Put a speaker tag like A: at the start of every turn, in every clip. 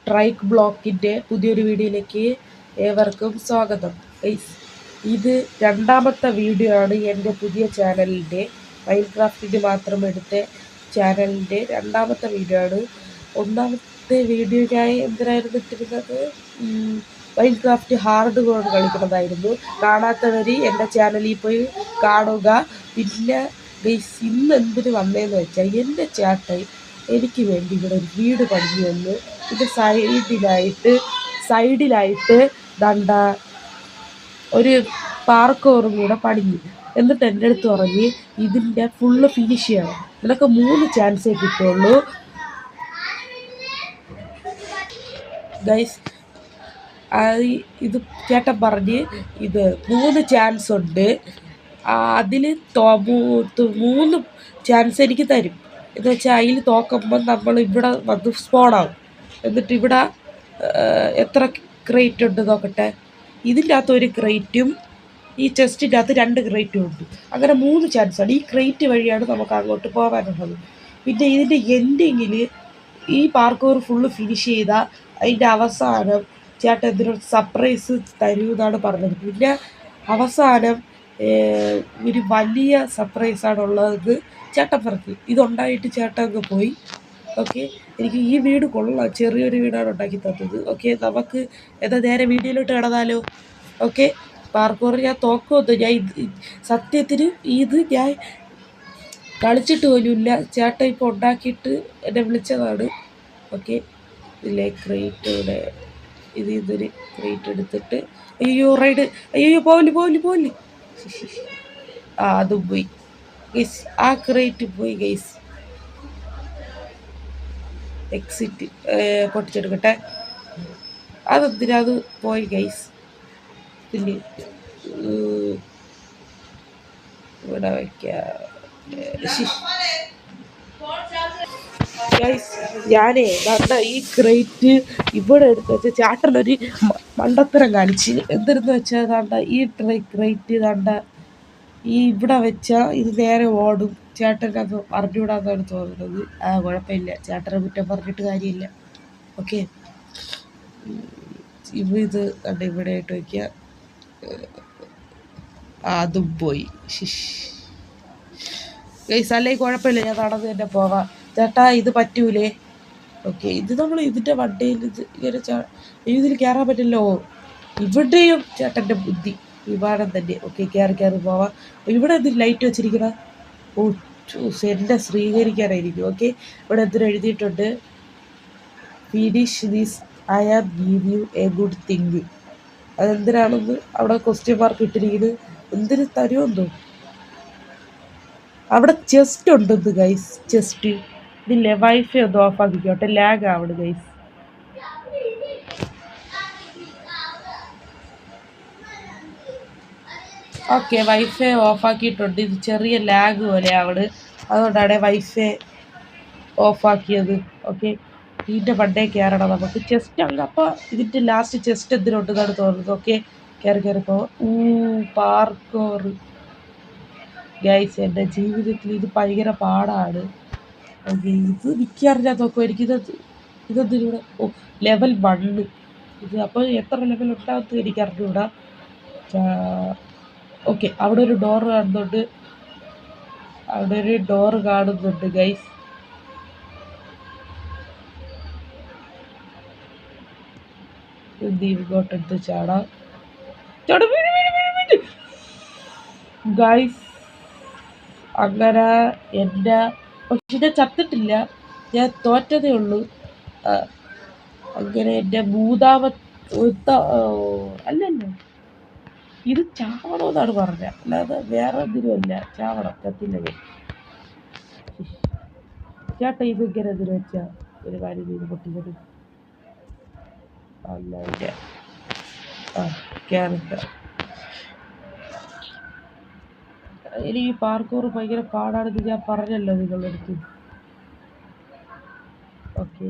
A: ട്രൈക്ക് ബ്ലോക്കിൻ്റെ പുതിയൊരു വീഡിയോയിലേക്ക് ഏവർക്കും സ്വാഗതം. ഇത് രണ്ടാമത്തെ വീഡിയോ ആണ് എൻ്റെ പുതിയ ചാനലിൻ്റെ മൈൻക്രാഫ്റ്റിന് മാത്രം എടുത്ത ചാനലിൻ്റെ രണ്ടാമത്തെ വീഡിയോ ആണ്. ഒന്നാമത്തെ വീഡിയോയ്ക്കായി എന്തിനായിരുന്നു ഇട്ടിരുന്നത്? മൈൻക്രാഫ്റ്റ് ഹാർഡ് കോഡ് കളിക്കുന്നതായിരുന്നു. കാണാത്തവർ എൻ്റെ ചാനലിൽ പോയി കാണുക. പിന്നെ ഇന്ന് എന്തിന് വന്നതെന്ന് വെച്ചാൽ എൻ്റെ ചേട്ടൻ എനിക്ക് വേണ്ടി ഇവിടെ ഒരു വീട് പണിഞ്ഞു വന്നു. ഇത് സൈഡിലായിട്ട് ദണ്ട ഒരു പാർക്കോറും കൂടെ പണിഞ്ഞു. എന്നിട്ട് എൻ്റെ അടുത്ത് പറഞ്ഞ് ഇതിൻ്റെ ഫുള്ള് ഫിനിഷ് ചെയ്യണം, നിനക്ക് 3 ചാൻസേ കിട്ടുള്ളൂ. ഗൈസ് ഇത് ചേട്ടൻ പറഞ്ഞ് ഇത് 3 ചാൻസ് ഉണ്ട്, അതിൽ 3 ചാൻസ് എനിക്ക് തരും. എന്ന് വെച്ചാൽ അതിൽ തോക്കുമ്പോൾ നമ്മൾ ഇവിടെ വന്ന് സ്പോണാവും. എന്നിട്ട് ഇവിടെ എത്ര ക്രേറ്റ് ഉണ്ട് നോക്കട്ടെ. ഇതിൻ്റെ അകത്ത് ഒരു ക്രേറ്റും ഈ ചെസ്റ്റിൻ്റെ അകത്ത് 2 ക്രേറ്റും ഉണ്ട്. അങ്ങനെ 3 ചാൻസാണ്. ഈ ക്രേറ്റ് വഴിയാണ് നമുക്ക് അങ്ങോട്ട് പോകാനുള്ളത്. പിന്നെ ഇതിൻ്റെ എൻഡിങ്ങിൽ ഈ പാർക്കൂർ ഫുള്ള് ഫിനിഷ് ചെയ്താൽ അതിൻ്റെ അവസാനം ചേട്ടൻ എന്തിനൊരു സർപ്രൈസ് തരുമെന്നാണ് പറഞ്ഞത്. പിന്നെ അവസാനം ഒരു വലിയ സർപ്രൈസാണുള്ളത് ചേട്ടൻ പറഞ്ഞു. ഇതുണ്ടായിട്ട് ചേട്ടൻ അങ്ങ് പോയി. ഓക്കെ, എനിക്ക് ഈ വീട് കൊള്ളാം, ചെറിയൊരു വീടാണ് ഉണ്ടാക്കി തന്നത്. ഓക്കെ, നമുക്ക് എന്താ നേരെ വീഡിയോയിലോട്ട് കിടന്നാലോ? ഓക്കെ, പാർക്കൂർ ഞാൻ തോക്കുമെന്ന് ഞാൻ സത്യത്തിന് ഇത് ഞാൻ കളിച്ചിട്ട് പോലുമില്ല. ചേട്ടൻ ഇപ്പോൾ ഉണ്ടാക്കിയിട്ട് എന്നെ വിളിച്ചതാണ്. ഓക്കെ, ഇതിലെ ക്രേറ്റോടെ ഇതൊരു ക്രേറ്റ് എടുത്തിട്ട് അയ്യോ റൈഡ് അയ്യോ പോല് അതും പോയി ഗൈസ്. ആ ക്രേറ്റ് പോയി ഗൈസ്. എക്സിറ്റ് പൊട്ടിച്ചെടുക്കട്ടെ. അതെന്തിനാ അത് പോയി ഗൈസ്. പിന്നെ ഇവിടെ വയ്ക്കാം. ഗൈസ് ഞാനേ ഈ ക്രേറ്റ് ഇവിടെ എടുത്ത് വെച്ചാൽ ചേട്ടനൊരു മണ്ടത്തരം കാണിച്ച്. എന്തെന്ന് വെച്ചാൽ ഈ ക്രേറ്റ് ഈ ഇവിടെ വെച്ചാൽ ഇത് നേരെ ഓടും. ചേട്ടനത് അറിഞ്ഞുകൂടാന്നാണ് തോന്നുന്നത്. കുഴപ്പമില്ല, ചേട്ടനെ കുറ്റം പറഞ്ഞിട്ട് കാര്യമില്ല. ഓക്കെ, ഇത് ഇവിടെ ആയിട്ട് വയ്ക്കുക. അതും പോയി. ഗൈസ് അല്ലെങ്കിൽ കുഴപ്പമില്ല, ഞാൻ നടന്ന് തന്നെ പോവാം. ചേട്ടാ ഇത് പറ്റൂലേ? ഓക്കെ, ഇത് നമ്മൾ ഇതിൻ്റെ വണ്ടിയിൽ ഇങ്ങനെ ഇതിൽ കയറാൻ പറ്റില്ലോ. ഇവിടെയും ചേട്ടൻ്റെ ബുദ്ധി വിമാനം തന്നെ. ഓക്കെ, കയറി പോവാം. ഇവിടെ എന്തിന് ലൈറ്റ് വെച്ചിരിക്കണ? ഓ എന്നെ സ്വീകരിക്കാനായിരിക്കും. ഓക്കെ, ഇവിടെ എന്തിനും എഴുതിയിട്ടുണ്ട്, finish this I am give you a good thing. അതെന്തിനാണെന്ന് അവിടെ ക്വസ്റ്റ്യൻ മാർക്ക് ഇട്ടിരിക്കുന്നത്. എന്തിന് തരുമെന്തോ. അവിടെ ചെസ്റ്റ് ഉണ്ടെന്ന് ഗൈസ്. ചെസ്റ്റ് ഇതില്ലേ? വൈഫൈ ഒന്ന് ഓഫ് ആക്കിക്കോട്ടെ, ലാഗ് ആവണം ഗൈസ്. ഓക്കെ, വൈഫൈ ഓഫ് ആക്കിയിട്ടുണ്ട്. ഇത് ചെറിയ ലാഗ് പോലെ ആവണ്, അതുകൊണ്ടാണ് വൈഫൈ ഓഫ് ആക്കിയത്. ഓക്കെ, ഇതിൻ്റെ പണ്ടേ കയറണം നമുക്ക്. ചെസ്റ്റ് അങ്ങ് അപ്പോൾ ഇതിൻ്റെ ലാസ്റ്റ് ചെസ്റ്റ് എന്തിനുണ്ടെന്നാണ് തോന്നുന്നത്. ഓക്കെ, കയറിപ്പോ. പാർക്കോർ ഗൈസ്, എൻ്റെ ജീവിതത്തിൽ ഇത് ഭയങ്കര പാടാണ്. ഓക്കെ, ഇത് വിൽക്കാറില്ലാതെ നോക്കുമോ ഇതെന്തിലൂടെ? ഓ, ലെവൽ 1 ഇത്. അപ്പോൾ എത്ര ലെവൽ ഉണ്ടാകുന്നത് എനിക്ക് അറിഞ്ഞൂടാ. ഓക്കെ, അവിടെ ഒരു ഡോറ് കാണുന്നുണ്ട് ഗൈസ്. ഇങ്ങോട്ടെടുത്ത് ചാടാം. ഗൈസ് അങ്ങനെ എൻ്റെ പക്ഷെ ഞാൻ ചത്തിട്ടില്ല, ഞാൻ തോറ്റതേ ഉള്ളൂ. അങ്ങനെ എൻ്റെ അല്ലല്ലോ, ഇത് ചാവണമെന്നാണ് പറഞ്ഞത്, അല്ലാതെ വേറെ എന്തിനുമല്ല. ചാവണം, ചത്തില്ല. ചേട്ടാ ഇത് ഇങ്ങനെ എന്തിനു വെച്ചാൽ ഒരു കാര്യം ചെയ്ത് പൊട്ടിച്ചത് അല്ല. കേറിട്ട എനിക്ക് ഈ പാർക്കൂർ ഭയങ്കര പാടാണെന്ന് ഞാൻ പറഞ്ഞല്ലോ നിങ്ങളുടെ അടുത്ത്. ഓക്കെ,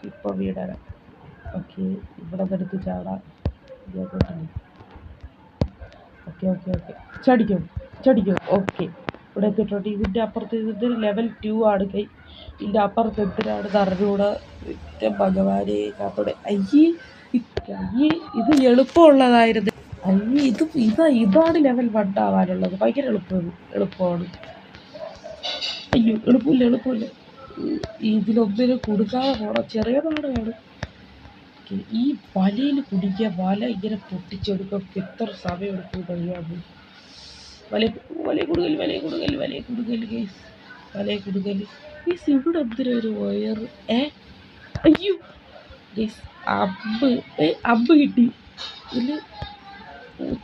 A: ഇപ്പോൾ വീടാണ്. ഓക്കെ, ഇവിടെ നിന്നെടുത്ത് ചാടാം. ഓക്കെ ചടിക്കോ. ഓക്കെ, ഇവിടെ എത്തിയിട്ടുണ്ട്. ഇതിൻ്റെ അപ്പുറത്ത് ഇതിൻ്റെ ലെവൽ 2 ആണ്. ഇതിൻ്റെ അപ്പുറത്ത് എന്തിനാണെന്ന് അറിഞ്ഞുകൂടെ. ഭഗവാനെ കാത്തോടെ. അയ്യേ ഇത് എളുപ്പമുള്ളതായിരുന്നു. അയ്യേ ഇതാണ് ലെവൽ 1 ആവാനുള്ളത്. ഭയങ്കര എളുപ്പമാണ്. അയ്യോ എളുപ്പമില്ല. ഇതിലൊന്നിനും കൊടുക്കാതെ പോണം. ചെറിയതാണ് വേണം. ഈ വലയിൽ കുടിക്കുക. വല ഇങ്ങനെ പൊട്ടിച്ചെടുക്കുക. എത്ര സമയം എടുക്കും കഴിയാമോ? വലയ കൊടുക്കൽ കേസ്. വലയ കൊടുക്കൽ കേസ്. ഇവിടെ എന്തിനൊരു വയർ. അയ്യോ കേസ്. അമ്പ് കിട്ടി. ഇതിൽ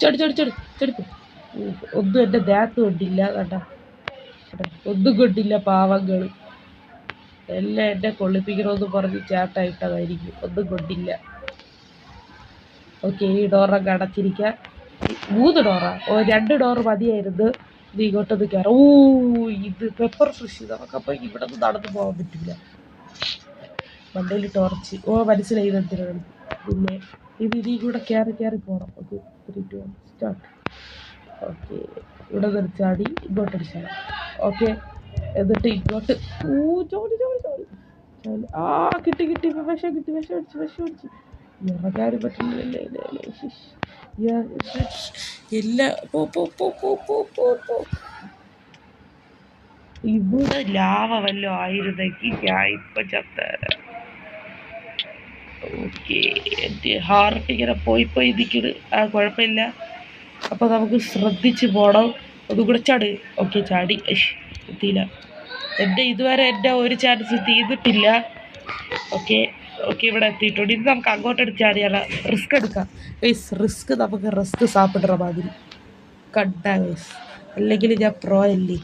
A: ചെടുക്കും. ഒന്നും എൻ്റെ ദേഹത്ത് കൊണ്ടില്ല കേട്ടാ. ഒന്നും കൊണ്ടില്ല പാവങ്ങൾ. എല്ലാം എന്നെ കൊള്ളിപ്പിക്കണമെന്ന് പറഞ്ഞ് ചേട്ടായിട്ടതായിരിക്കും. ഒന്നും കൊണ്ടില്ല. ഓക്കെ, ഈ ഡോറൊക്കെ അടച്ചിരിക്കാം. 3 ഡോറാ? 2 ഡോറ് മതിയായിരുന്നു. ഇത് ഇങ്ങോട്ടൊന്ന് കയറാം. ഇത് പെപ്പർ ഫിഷ്. നമുക്കപ്പോൾ ഇവിടെ നിന്ന് നടന്നു പോകാൻ പറ്റില്ല. മണ്ടയിൽ ടോർച്ച്. മനസ്സിലായി എന്തിനാണ്. പിന്നെ ഇതിൽ കൂടെ കയറി പോകണം. Okay, 3, 2, 1 start. ഓക്കെ, ഇവിടെ നിർച്ചാടി ഇങ്ങോട്ടടിച്ചാൽ. ഓക്കെ, എന്നിട്ട് ഇങ്ങോട്ട്. ചോടി. കിട്ടി. വിഷം അടിച്ച് ഇറങ്ങാനും പറ്റില്ല. എല്ലാം ഇവിടെ ലാവ വല്ലതും ആയിരുന്നെങ്കിൽ ഞാൻ ഇപ്പം ചത്തേനെ. ഓക്കെ, എൻ്റെ ഹാർട്ട് ഇങ്ങനെ പോയി നിൽക്കണ്. കുഴപ്പമില്ല. അപ്പോൾ നമുക്ക് ശ്രദ്ധിച്ച് പോകണം. ഒന്നും കൂടെ ചാട്. ഓക്കെ, ചാടി. എത്തിയില്ല. ഇതുവരെ എൻ്റെ ഒരു ചാൻസ് തീർന്നിട്ടില്ല. ഓക്കെ, ഇവിടെ എത്തിയിട്ടുണ്ട്. ഇത് നമുക്ക് അങ്ങോട്ടെടുത്ത് ചാടിയാലോ? റിസ്ക് എടുക്കാം. നമുക്ക് റിസ്ക് സാപ്പിടുന്ന മാതിരി കണ്ടാ ഗൈസ്. അല്ലെങ്കിൽ ഞാൻ പ്രോ അല്ലേ?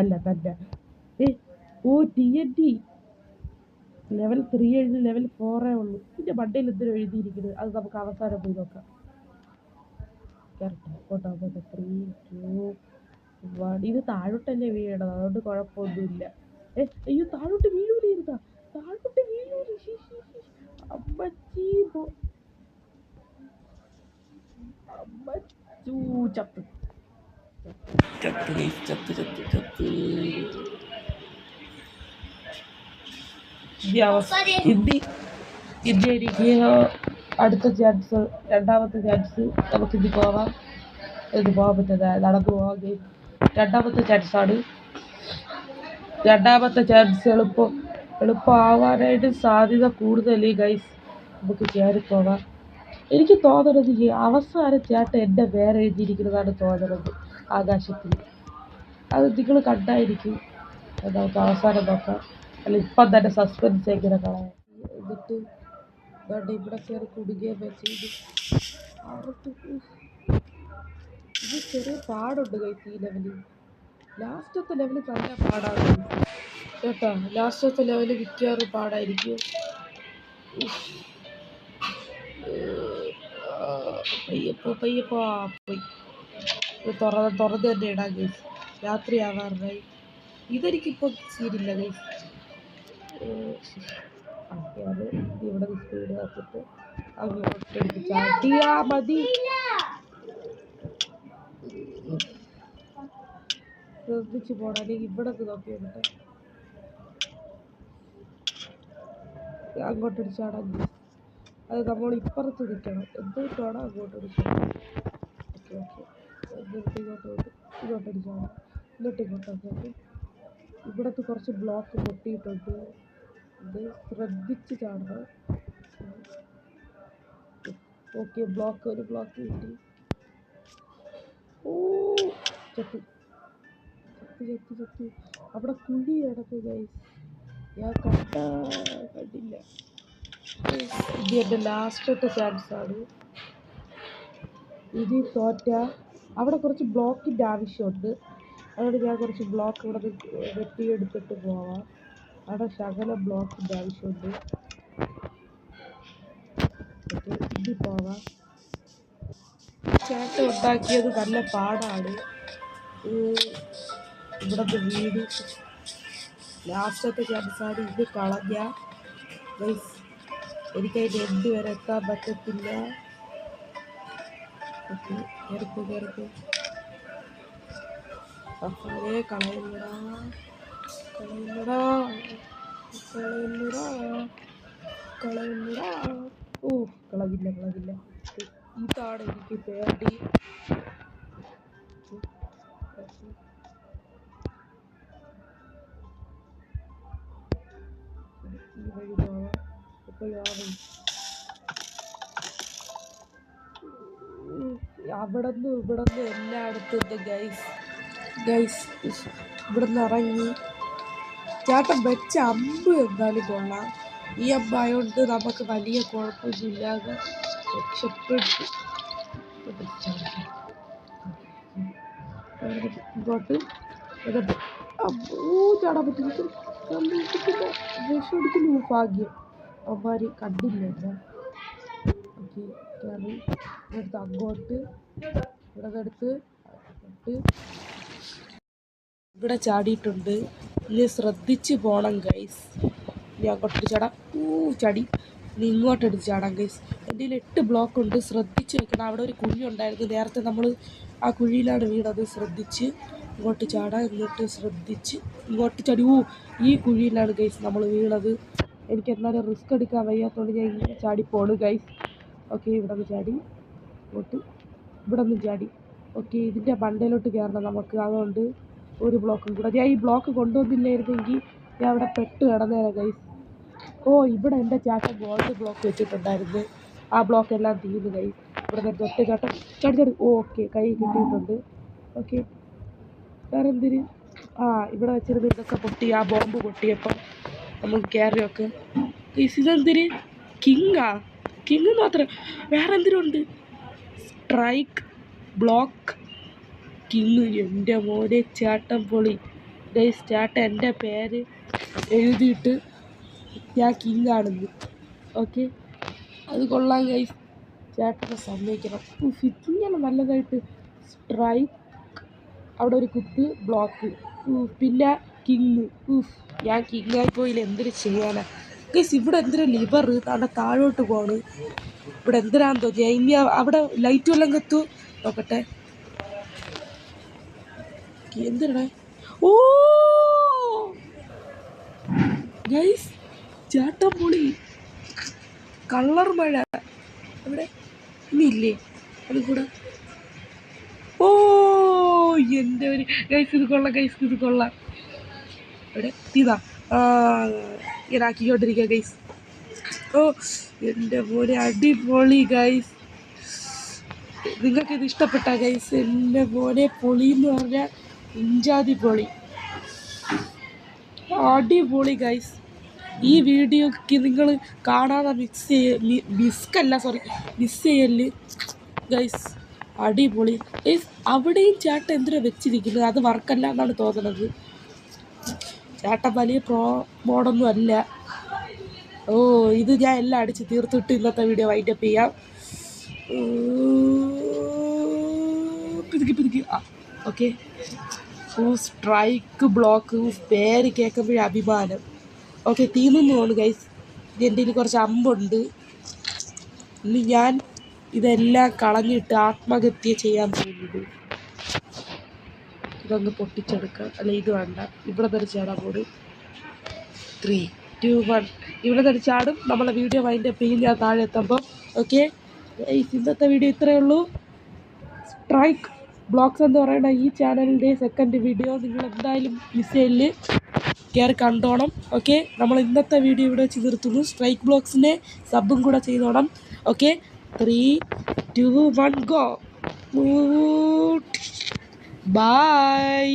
A: അല്ല തന്നെ. TNT ലെവൽ 3 എഴുതി, ലെവൽ 4 ഉള്ളൂ. പിന്നെ മണ്ടയിൽ എന്തിനും എഴുതിയിരിക്കുന്നത്. അത് നമുക്ക് അവസാനം പോയി നോക്കാം. കേട്ടോ 3, 2, 1. ഇത് താഴോട്ടല്ലേ വീഴണം, അതുകൊണ്ട് കുഴപ്പമൊന്നുമില്ല. അയ്യോ താഴോട്ട് വീഴൂല. അമ്മച്ചി ചത്ത്. ഇന്ത്യ എനിക്ക് അടുത്ത ചാൻസ്, രണ്ടാമത്തെ ചാൻസ്. നമുക്കിത് പോവാം. ഇത് പോകാൻ പറ്റുന്ന നടന്നു പോകാം. രണ്ടാമത്തെ ചാൻസാണ്. രണ്ടാമത്തെ ചാൻസ് എളുപ്പമാവാനായിട്ട് സാധ്യത കൂടുതൽ ഗൈസ്. നമുക്ക് കയറിപ്പോവാം. എനിക്ക് തോന്നണത് അവസാനം ചേട്ടൻ എൻ്റെ പേര് എഴുതിയിരിക്കുന്നതാണ് തോന്നണത് ആകാശത്തിൽ. അത് നിങ്ങൾ കണ്ടായിരിക്കും. നമുക്ക് അവസാനം നോക്കാം. അല്ല, ഇപ്പം തന്നെ സസ്പെൻസ് എങ്ങനെ കളയാം. എന്നിട്ട് ഇവിടെ കയറി കുടുങ്ങുകയും ചെയ്ത്. ഇത് ചെറിയ പാടുണ്ട് ഗൈസ് ഈ ലെവലിൽ. ലാസ്റ്റത്തെ ലെവല് നല്ല പാടാണ് കേട്ടോ. ലാസ്റ്റത്തെ ലെവല് മിക്കവാറും പാടായിരിക്കും. പയ്യപ്പോ പോയി. തുറന്ന് തന്നെ ഇടാം ഗൈസ്. രാത്രി ആവാറായി. ഇതെനിക്കിപ്പോൾ സീനില്ല ഗൈസ്. അത് ഇവിടെ സ്പീഡ് ആക്കിയിട്ട് അങ്ങോട്ടെടുത്ത് ചാടിയാ മതി. ശ്രദ്ധിച്ച് പോണം, അല്ലെങ്കിൽ ഇവിടെ നോക്കിയിട്ട് അങ്ങോട്ടടിച്ചാടാൻ. അത് നമ്മൾ ഇപ്പുറത്ത് നിൽക്കണം. എന്തുകൊണ്ടാണ് അങ്ങോട്ടടിക്കണം. ഓക്കെ, ഇങ്ങോട്ടടിച്ചാടാം. ഇങ്ങോട്ടൊക്കെ. ഇവിടത്ത് കുറച്ച് ബ്ലോക്ക് പൊട്ടിയിട്ടുണ്ട്. ഇത് ശ്രദ്ധിച്ച് ചാടണം. ഓക്കെ, ഒരു ബ്ലോക്ക് കിട്ടി. ചത്തി. അവിടെ കുഴി കിടക്കുക ഗൈസ്. ഞാൻ കണ്ടില്ല. ഇത് എൻ്റെ ലാസ്റ്റത്തെ ചാൻസാണ്. ഇത് തോറ്റ അവിടെ കുറച്ച് ബ്ലോക്കിൻ്റെ ആവശ്യമുണ്ട്. അതുകൊണ്ട് ഞാൻ കുറച്ച് ബ്ലോക്ക് ഇവിടെ വെട്ടിയെടുത്തിട്ട് പോവാം. അവിടെ ശകല ബ്ലോക്കിൻ്റെ ആവശ്യമുണ്ട്. ഓക്കെ, ഇനി പോവാം. ചേട്ടൻ ഉണ്ടാക്കിയത് നല്ല പാടാണ്. ഇവിടുത്തെ വീട് ലാസ്റ്റത്തെ ചാൻസാണ്. ഇത് കളഞ്ഞ ഗൈസ് എനിക്കതിൻ്റെ എന്ത് വരെ എത്താൻ പറ്റത്തില്ല. ഓക്കെ, കയറിപ്പോ. സഫാരെ കളയടാ. കളയുന്നടാ കളയുന്നടാ കളയുന്നടാ. ഓ കളകില്ല. ഇതാണ് എനിക്ക് പേടി. ഈ വഴി പോവാം. എപ്പോഴാണ് ഇവിടുന്ന് എല്ലായിടത്തും ഉണ്ട് ഗൈസ്. ഇവിടുന്ന് ഇറങ്ങി ചേട്ടൻ വെച്ച അമ്പ് എന്തായാലും കൊള്ളാം. ഈ അമ്പായോണ്ട് നമുക്ക് വലിയ കുഴപ്പമൊന്നുമില്ലാതെ രക്ഷപ്പെട്ടു. ഇങ്ങോട്ട് ചാടാൻ പറ്റും. വിഷമടിക്കുന്നു. ഭാഗ്യം അവന്മാർ കണ്ടില്ല എന്നെ. ഓക്കെ കയറി ഇവിടുത്തെ അങ്ങോട്ട് ഇവിടെ ചാടിയിട്ടുണ്ട്. ഇനി ശ്രദ്ധിച്ച് പോകണം ഗൈസ്. ഇനി അങ്ങോട്ടൊരു ചാടാം. ചാടി. ഇനി ഇങ്ങോട്ടെടുത്ത് ചാടാം ഗൈസ്. എൻ്റെ 8 ബ്ലോക്ക് ഉണ്ട്. ശ്രദ്ധിച്ച് വെക്കണം. അവിടെ ഒരു കുഴി ഉണ്ടായിരുന്നു. നേരത്തെ നമ്മൾ ആ കുഴിയിലാണ് വീണത്. ശ്രദ്ധിച്ച് ഇങ്ങോട്ട് ചാടാം. എന്നിട്ട് ശ്രദ്ധിച്ച് ഇങ്ങോട്ട് ചാടി. ഈ കുഴിയിലാണ് ഗൈസ് നമ്മൾ വീണത്. എനിക്ക് എന്നാലും റിസ്ക് എടുക്കാൻ വയ്യാത്തതുകൊണ്ട് ഞാൻ ഇങ്ങനെ ചാടിപ്പോണ് ഗൈസ്. ഓക്കെ ഇവിടെ നിന്ന് ചാടി ഇവിടെ നിന്ന് ചാടി. ഓക്കെ ഇതിൻ്റെ മണ്ടയിലോട്ട് കയറണം നമുക്ക്. അതുകൊണ്ട് ഒരു ബ്ലോക്കും കൂടെ. ഞാൻ ഈ ബ്ലോക്ക് കൊണ്ടുവന്നില്ലായിരുന്നെങ്കിൽ ഞാൻ അവിടെ പെട്ട് കിടന്നേനെ ഗൈസ്. ഇവിടെ എൻ്റെ ചേട്ടൻ ഗോൾഡ് ബ്ലോക്ക് വെച്ചിട്ടുണ്ടായിരുന്നു. ആ ബ്ലോക്ക് എല്ലാം തീർന്നു ഗൈസ്. ഇവിടെ നിന്ന് ഒറ്റ ചേട്ടൻ ചാടി. ഓക്കെ കൈ കിട്ടിയിട്ടുണ്ട്. ഓക്കെ വേറെ എന്തിന് ഇവിടെ വെച്ചിരുന്ന ഇതൊക്കെ പൊട്ടി. ആ ബോംബ് പൊട്ടിയപ്പോൾ നമുക്ക് കയറി വെക്ക്. ഇതെന്തിന് കിങ് മാത്രം വേറെ എന്തിനുണ്ട്? Strike block king. എൻ്റെ മോനെ ചേട്ടൻ പൊളി ഗൈസ്. ചേട്ടൻ എൻ്റെ പേര് എഴുതിയിട്ട് ഞാൻ കിങ് ആണെന്ന്. ഓക്കെ അത് കൊള്ളാം ഗൈസ്. ചേട്ടനെ സമ്മതിക്കണം. ഇങ്ങനെ നല്ലതായിട്ട് സ്ട്രൈക്ക് അവിടെ ഒരു കുത്ത് ബ്ലോക്ക് പിന്നെ കിങ്. ഞാൻ കിങ്ങായി പോയില്ല. എന്തിനു ചെയ്യാനാ ഗൈസ്. ഇവിടെ എന്തിനാ ലിവർ അവിടെ താഴോട്ട് പോണ്. ഇവിടെ എന്തിനാന്ന് തോന്നിയാ. ഇനി അവിടെ ലൈറ്റ് വല്ലതും കത്തു നോക്കട്ടെ. എന്തിനാ ഗൈസ് ചേട്ടൻ പൊളി. കളർ മഴ അവിടെ ഇനിയില്ലേ അതും കൂടെ. എൻ്റെ ഒരു ഗൈസ് ഇത് കൊള്ളാം. ഇവിടെ ഇതാ ഇങ്ങനെ ആക്കിക്കൊണ്ടിരിക്കുക ഗൈസ്. എൻ്റെ മോനെ അടിപൊളി ഗൈസ്. നിങ്ങൾക്കിത് ഇഷ്ടപ്പെട്ട ഗൈസ്? എൻ്റെ മോനെ പൊളി എന്ന് പറഞ്ഞാൽ ഇഞ്ചാതി പൊളി. അടിപൊളി ഗൈസ്. ഈ വീഡിയോക്ക് നിങ്ങൾ കാണാതെ മിസ് ചെയ്യല് ഗൈസ്. അടിപൊളി ഗൈസ്. അവിടെയും ചേട്ടൻ എന്തിനാ വെച്ചിരിക്കുന്നത്? അത് വർക്കല്ല എന്നാണ് തോന്നുന്നത്. ചേട്ടൻ വലിയ പ്രോ മോഡൊന്നും അല്ല. ഇത് ഞാൻ എല്ലാം അടിച്ച് തീർത്തിട്ട് ഇന്നത്തെ വീഡിയോ വൈൻഡപ്പ് ചെയ്യാം. പിതുക്കി ഓക്കെ. സ്ട്രൈക്ക് ബ്ലോക്ക് പേര് കേൾക്കുമ്പോഴേ അഭിമാനം. ഓക്കെ തീർന്നു ഗൈസ്. എൻ്റെ കയ്യിൽ കുറച്ച് അമ്പുണ്ട്. ഇനി ഞാൻ ഇതെല്ലാം കളഞ്ഞിട്ട് ആത്മഹത്യ ചെയ്യാൻ പോകുന്നത്. ഇതൊന്ന് പൊട്ടിച്ചെടുക്കാം. അല്ല ഇത് വേണ്ട. ഇവിടെ തന്നെ ചാടാൻ പോകും. 3, 2, 1 ഇവിടെ തന്നെ ചാടും. നമ്മളെ വീഡിയോ വൈൻഡപ്പ് ചെയ്യും ഞാൻ താഴെ എത്തുമ്പോൾ. ഓക്കെ ഇന്നത്തെ വീഡിയോ ഇത്രയേ ഉള്ളൂ. സ്ട്രൈക്ക് ബ്ലോക്സ് എന്ന് പറയുന്ന ഈ ചാനലിൻ്റെ സെക്കൻഡ് വീഡിയോ നിങ്ങൾ എന്തായാലും മിസ് ചെയ്യല്. കയറി കണ്ടോണം. ഓക്കെ നമ്മൾ ഇന്നത്തെ വീഡിയോ ഇവിടെ വെച്ച് നിർത്തുന്നു. സ്ട്രൈക്ക് ബ്ലോക്സിനെ സബും കൂടെ ചെയ്തോണം. Okay 3, 2, 1 go. ബൈ.